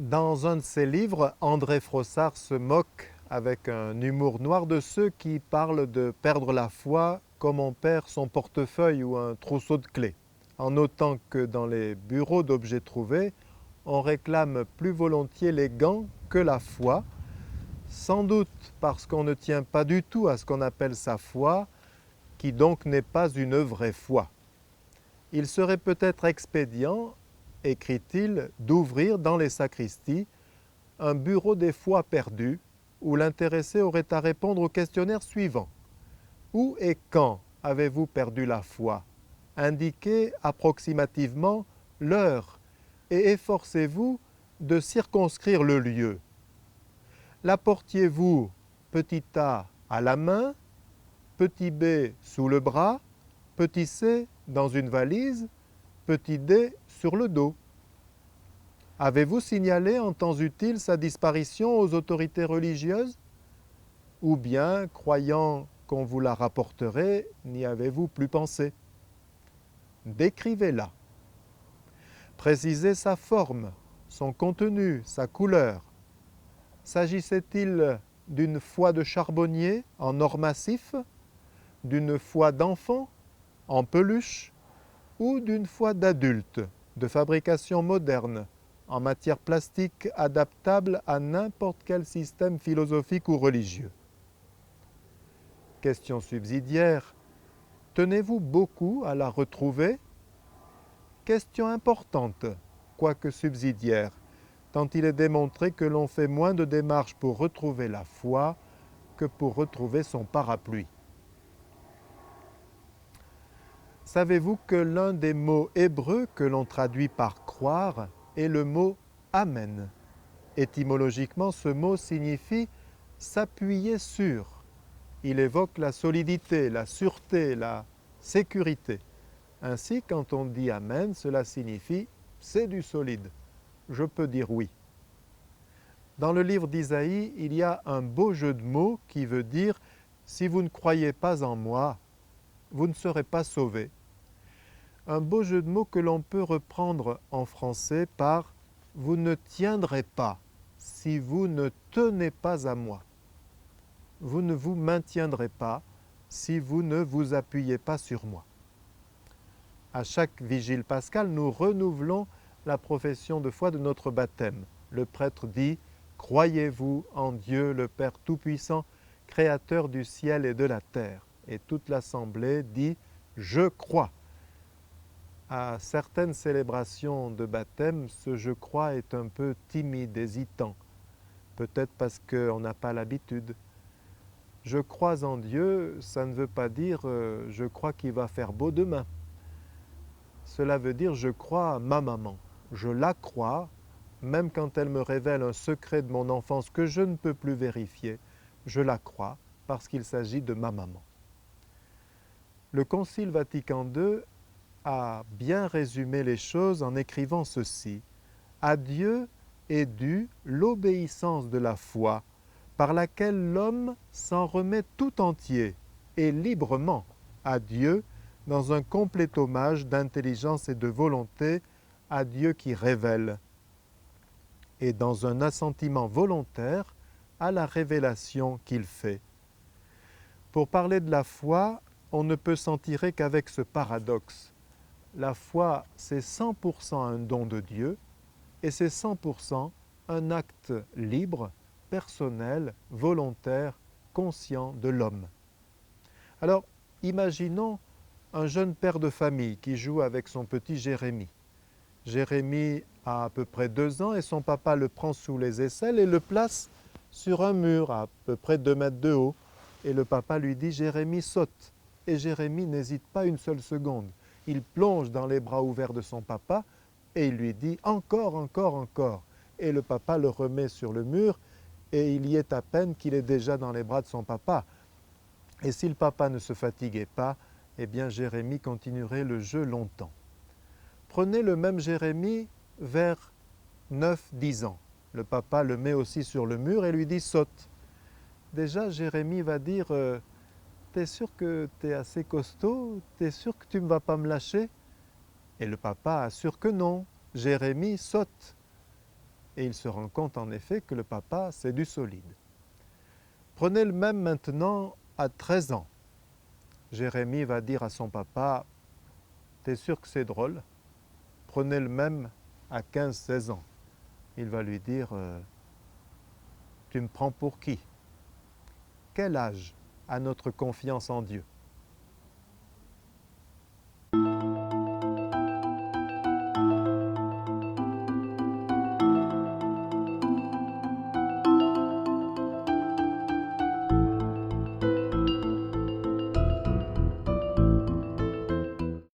Dans un de ses livres, André Frossard se moque avec un humour noir de ceux qui parlent de perdre la foi comme on perd son portefeuille ou un trousseau de clés, en notant que dans les bureaux d'objets trouvés, on réclame plus volontiers les gants que la foi, sans doute parce qu'on ne tient pas du tout à ce qu'on appelle sa foi, qui donc n'est pas une vraie foi. Il serait peut-être expédient, écrit-il, d'ouvrir dans les sacristies un bureau des foi perdues où l'intéressé aurait à répondre au questionnaire suivant. Où et quand avez-vous perdu la foi? Indiquez approximativement l'heure et efforcez-vous de circonscrire le lieu. La portiez-vous petit a à la main, petit b sous le bras, petit c dans une valise, petit d sur le dos? Avez-vous signalé en temps utile sa disparition aux autorités religieuses? Ou bien, croyant qu'on vous la rapporterait, n'y avez-vous plus pensé? Décrivez-la. Précisez sa forme, son contenu, sa couleur. S'agissait-il d'une foi de charbonnier en or massif, d'une foi d'enfant en peluche ou d'une foi d'adulte de fabrication moderne en matière plastique adaptable à n'importe quel système philosophique ou religieux? Question subsidiaire, tenez-vous beaucoup à la retrouver? Question importante, quoique subsidiaire, tant il est démontré que l'on fait moins de démarches pour retrouver la foi que pour retrouver son parapluie. Savez-vous que l'un des mots hébreux que l'on traduit par croire est le mot amen? Étymologiquement, ce mot signifie s'appuyer sur. Il évoque la solidité, la sûreté, la sécurité. Ainsi, quand on dit amen, cela signifie c'est du solide. Je peux dire oui. Dans le livre d'Isaïe, il y a un beau jeu de mots qui veut dire si vous ne croyez pas en moi, vous ne serez pas sauvés. Un beau jeu de mots que l'on peut reprendre en français par vous ne tiendrez pas si vous ne tenez pas à moi. Vous ne vous maintiendrez pas si vous ne vous appuyez pas sur moi. À chaque vigile pascale, nous renouvelons la profession de foi de notre baptême. Le prêtre dit « Croyez-vous en Dieu le Père Tout-Puissant, Créateur du ciel et de la terre ?» Et toute l'assemblée dit « Je crois ». À certaines célébrations de baptême, ce « je crois » est un peu timide, hésitant. Peut-être parce qu'on n'a pas l'habitude. Je crois en Dieu, ça ne veut pas dire je crois qu'il va faire beau demain. Cela veut dire je crois à ma maman. Je la crois, même quand elle me révèle un secret de mon enfance que je ne peux plus vérifier. Je la crois parce qu'il s'agit de ma maman. Le Concile Vatican II a bien résumé les choses en écrivant ceci. À Dieu est due l'obéissance de la foi, par laquelle l'homme s'en remet tout entier et librement à Dieu dans un complet hommage d'intelligence et de volonté à Dieu qui révèle, et dans un assentiment volontaire à la révélation qu'il fait. Pour parler de la foi, on ne peut s'en tirer qu'avec ce paradoxe. La foi, c'est 100% un don de Dieu et c'est 100% un acte libre, personnel, volontaire, conscient de l'homme. Alors, imaginons un jeune père de famille qui joue avec son petit Jérémie. Jérémie a à peu près 2 ans et son papa le prend sous les aisselles et le place sur un mur à peu près 2 mètres de haut. Et le papa lui dit « Jérémie, saute !» Et Jérémie n'hésite pas une seule seconde. Il plonge dans les bras ouverts de son papa et il lui dit « Encore, encore, encore !» Et le papa le remet sur le mur et il y est à peine qu'il est déjà dans les bras de son papa. Et si le papa ne se fatiguait pas, eh bien Jérémie continuerait le jeu longtemps. Prenez le même Jérémie vers 9-10 ans. Le papa le met aussi sur le mur et lui dit « Saute !» Déjà, Jérémie va dire « T'es sûr que t'es assez costaud? T'es sûr que tu ne vas pas me lâcher ?» Et le papa assure que non. Jérémie saute. et il se rend compte en effet que le papa, c'est du solide. Prenez le même maintenant à 13 ans. Jérémie va dire à son papa, « T'es sûr que c'est drôle ?» Prenez le même à 15-16 ans. Il va lui dire, « Tu me prends pour qui ?» Quel âge a notre confiance en Dieu?